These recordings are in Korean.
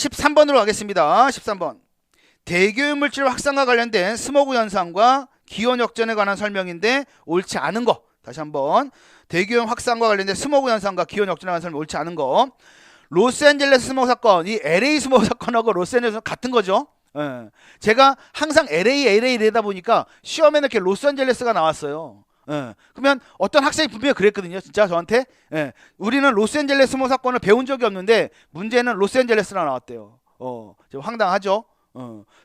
13번으로 가겠습니다. 13번. 대기오염 물질 확산과 관련된 스모그 현상과 기온 역전에 관한 설명인데 옳지 않은 거. 다시 한번. 대기오염 확산과 관련된 스모그 현상과 기온 역전에 관한 설명 옳지 않은 거. 로스앤젤레스 스모그 사건, 이 LA 스모그 사건하고 로스앤젤레스는 같은 거죠. 예. 제가 항상 LA 이러다 보니까 시험에는 이렇게 로스앤젤레스가 나왔어요. 예. 그러면 어떤 학생이 분명히 그랬거든요. 진짜 저한테. 예. 우리는 로스앤젤레스 스모그 사건을 배운 적이 없는데 문제는 로스앤젤레스라 나왔대요. 좀 황당하죠.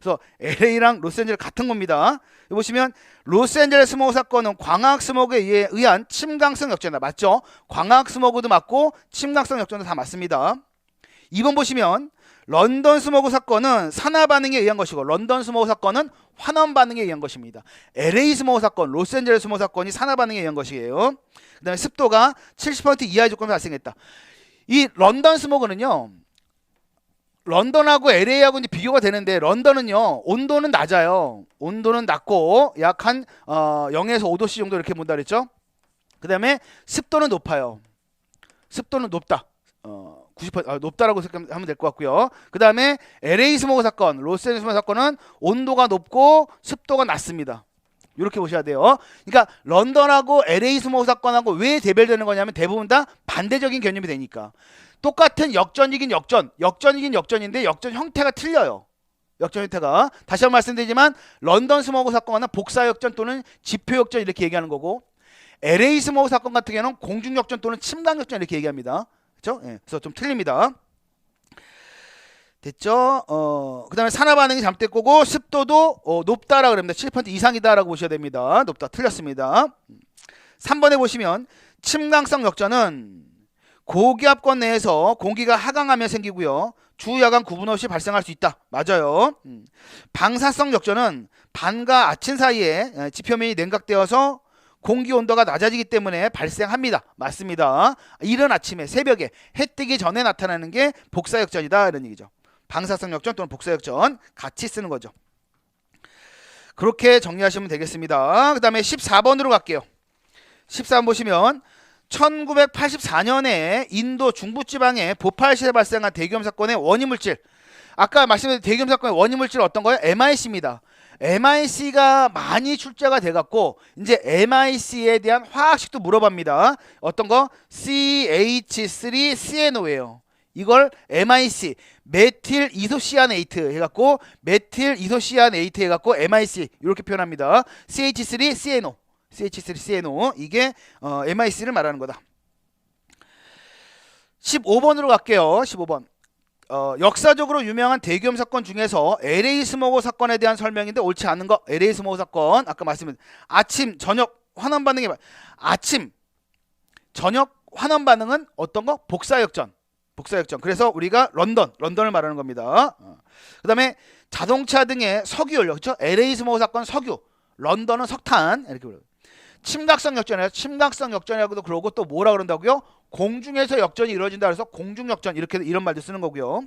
그래서 LA랑 로스앤젤레스 같은 겁니다. 여기 보시면 로스앤젤레스 스모그 사건은 광학 스모그에 의한 침강성 역전이다. 맞죠? 광학 스모그도 맞고 침강성 역전도 다 맞습니다. 2번 보시면 런던 스모그 사건은 산화 반응에 의한 것이고 런던 스모그 사건은 환원 반응에 의한 것입니다. LA 스모그 사건, 로스앤젤레스 스모그 사건이 산화 반응에 의한 것이에요. 그 다음에 습도가 70% 이하의 조건에서 발생했다. 이 런던 스모그는요, 런던하고 LA하고 이제 비교가 되는데 런던은요 온도는 낮아요. 온도는 낮고 약 한 0에서 5도씨 정도 이렇게 본다 그랬죠. 그 다음에 습도는 높아요. 습도는 높다. 90% 높다라고 생각하면 될 것 같고요. 그 다음에 LA 스모그 사건, 로스앤젤레스 스모그 사건은 온도가 높고 습도가 낮습니다. 이렇게 보셔야 돼요. 그러니까 런던하고 LA 스모그 사건하고 왜 대별되는 거냐면 대부분 다 반대적인 개념이 되니까. 똑같은 역전이긴 역전인데 역전 형태가 틀려요. 역전 형태가. 다시 한번 말씀드리지만 런던 스모그 사건은 복사 역전 또는 지표 역전 이렇게 얘기하는 거고 LA 스모그 사건 같은 경우는 공중 역전 또는 침강 역전 이렇게 얘기합니다. 그렇죠? 예, 그래서 좀 틀립니다. 됐죠? 그 다음에 산화 반응이 잘못될 거고 습도도 높다라고 그럽니다. 7% 이상이다라고 보셔야 됩니다. 높다. 틀렸습니다. 3번에 보시면 침강성 역전은 고기압권 내에서 공기가 하강하며 생기고요. 주야간 구분 없이 발생할 수 있다. 맞아요. 방사성 역전은 밤과 아침 사이에 지표면이 냉각되어서 공기 온도가 낮아지기 때문에 발생합니다. 맞습니다. 이른 아침에 새벽에 해 뜨기 전에 나타나는 게 복사역전이다 이런 얘기죠. 방사성 역전 또는 복사역전 같이 쓰는 거죠. 그렇게 정리하시면 되겠습니다. 그 다음에 14번으로 갈게요. 14번 보시면 1984년에 인도 중부지방에 보팔시에 발생한 대기오염 사건의 원인물질, 아까 말씀드린 대기오염 사건의 원인물질은 어떤 거예요? MIC입니다. MIC가 많이 출제가 돼갖고 이제 MIC에 대한 화학식도 물어봅니다. 어떤 거? CH3CNO예요. 이걸 MIC, 메틸 이소시아네이트 해갖고 메틸 이소시아네이트 해갖고 MIC 이렇게 표현합니다. CH3CNO, CH3CNO 이게 MIC를 말하는 거다. 15번으로 갈게요. 15번. 역사적으로 유명한 대기오염 사건 중에서 LA 스모그 사건에 대한 설명인데 옳지 않은 거. LA 스모그 사건 아까 말씀드린 아침 저녁 환원 반응이 아침 저녁 환원 반응은 어떤 거? 복사역전. 그래서 우리가 런던을 말하는 겁니다. 그 다음에 자동차 등의 석유 연료, 그렇죠? LA 스모그 사건 석유, 런던은 석탄 이렇게 부르요. 침각성 역전이에요. 침각성 역전이라고도 그러고 또 뭐라 그런다고요? 공중에서 역전이 이루어진다 그래서 공중 역전 이런 말도 쓰는 거고요.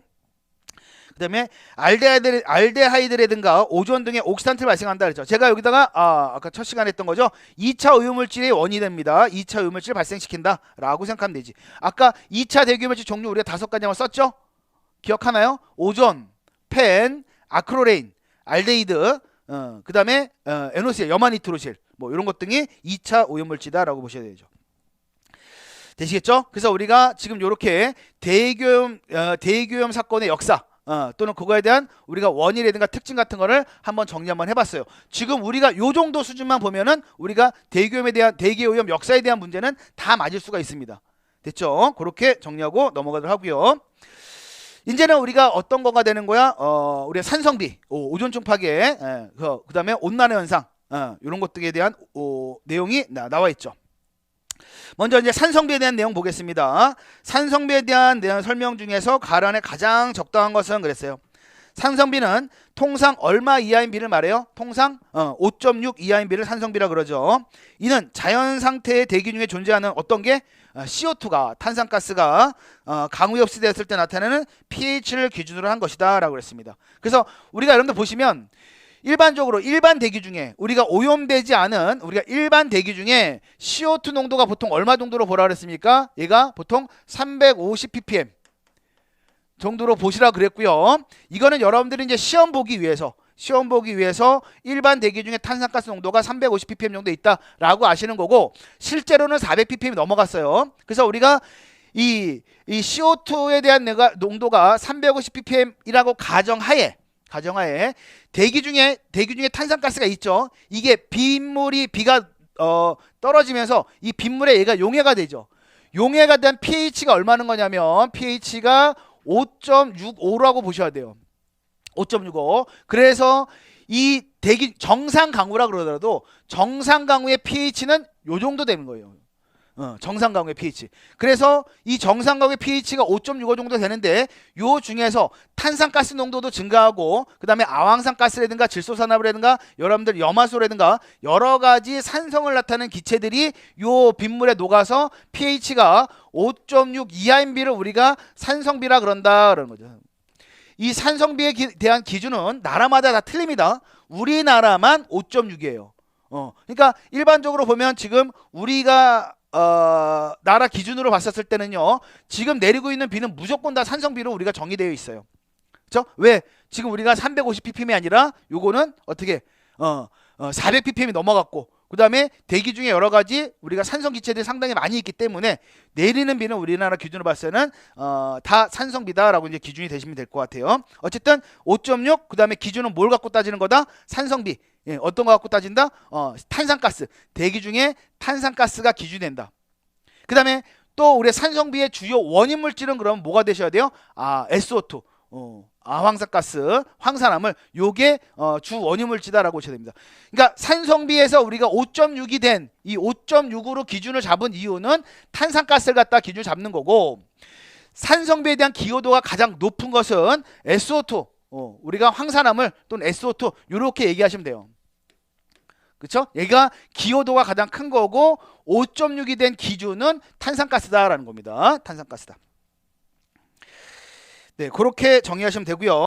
그다음에 알데하이드라든가 오존 등의 옥시단틀 발생한다 그랬죠. 제가 여기다가 아까 첫 시간에 했던 거죠. 2차 오염물질이 원인이 됩니다. 2차 오염물질 발생시킨다라고 생각하면 되지. 아까 2차 대기오염물질 종류 우리가 5가지 한번 썼죠? 기억하나요? 오존, 펜, 아크로레인, 알데히드, 그다음에 NOC, 염화니트로실 뭐 이런 것 등이 2차 오염물질이다라고 보셔야 되죠. 되시겠죠? 그래서 우리가 지금 이렇게 대기오염 사건의 역사 또는 그거에 대한 우리가 원인이라든가 특징 같은 거를 한번 정리 한번 해봤어요. 지금 우리가 요 정도 수준만 보면은 우리가 대기오염 역사에 대한 문제는 다 맞을 수가 있습니다. 됐죠? 그렇게 정리하고 넘어가도록 하고요. 이제는 우리가 어떤 거가 되는 거야? 우리가 산성비, 오존층 파괴, 그 다음에 온난화 현상 이런 것들에 대한 내용이 나와 있죠. 먼저 이제 산성비에 대한 내용 보겠습니다. 산성비에 대한 내용 설명 중에서 가란에 가장 적당한 것은 그랬어요. 산성비는 통상 얼마 이하인 비를 말해요? 통상 5.6 이하인 비를 산성비라 그러죠. 이는 자연 상태의 대기 중에 존재하는 어떤 게 CO2가 탄산가스가 강우에 흡수되었을 때 나타나는 pH를 기준으로 한 것이다 라고 그랬습니다. 그래서 우리가 여러분들 보시면 일반적으로 일반 대기 중에 우리가 오염되지 않은 우리가 일반 대기 중에 CO2 농도가 보통 얼마 정도로 보라 그랬습니까? 얘가 보통 350 ppm 정도로 보시라 그랬고요. 이거는 여러분들이 이제 시험 보기 위해서 일반 대기 중에 탄산가스 농도가 350ppm 정도 있다라고 아시는 거고, 실제로는 400ppm이 넘어갔어요. 그래서 우리가 이 CO2에 대한 농도가 350ppm이라고 가정하에 대기 중에 탄산가스가 있죠. 이게 비가 떨어지면서 이 빗물에 얘가 용해가 되죠. 용해가 된 pH가 얼마는 거냐면 pH가 5.65라고 보셔야 돼요. 5.65. 그래서 이 대기 정상 강우라 그러더라도 정상 강우의 pH는 요 정도 되는 거예요. 정상 강우의 pH. 그래서 이 정상 강우의 pH가 5.65 정도 되는데, 요 중에서 탄산가스 농도도 증가하고, 그 다음에 아황산가스라든가 질소산화물이라든가 여러분들 염화소라든가 여러 가지 산성을 나타내는 기체들이 요 빗물에 녹아서 pH가 5.6 이하인 비를 우리가 산성비라 그런다 그러는 거죠. 이 산성비에 대한 기준은 나라마다 다 틀립니다. 우리나라만 5.6이에요. 그러니까 일반적으로 보면 지금 우리가 나라 기준으로 봤었을 때는요, 지금 내리고 있는 비는 무조건 다 산성비로 우리가 정의되어 있어요. 그렇죠? 왜? 지금 우리가 350ppm이 아니라 요거는 어떻게 400ppm이 넘어갔고, 그 다음에 대기 중에 여러 가지 우리가 산성 기체들이 상당히 많이 있기 때문에 내리는 비는 우리나라 기준으로 봤을 때는 다 산성비다라고 이제 기준이 되시면 될 것 같아요. 어쨌든 5.6, 그 다음에 기준은 뭘 갖고 따지는 거다? 산성비. 예, 어떤 거 갖고 따진다? 탄산가스. 대기 중에 탄산가스가 기준이 된다. 그 다음에 또 우리 산성비의 주요 원인 물질은 그럼 뭐가 되셔야 돼요? SO2. 아황산가스, 황산화물, 요게 주 원인 물질이다라고 보셔야 됩니다. 그러니까 산성비에서 우리가 5.6이 된 이 5.6으로 기준을 잡은 이유는 탄산가스를 갖다 기준을 잡는 거고, 산성비에 대한 기여도가 가장 높은 것은 SO2, 우리가 황산화물 또는 SO2 이렇게 얘기하시면 돼요. 그렇죠? 얘가 기여도가 가장 큰 거고 5.6이 된 기준은 탄산가스다라는 겁니다. 탄산가스다. 네, 그렇게 정의하시면 되고요.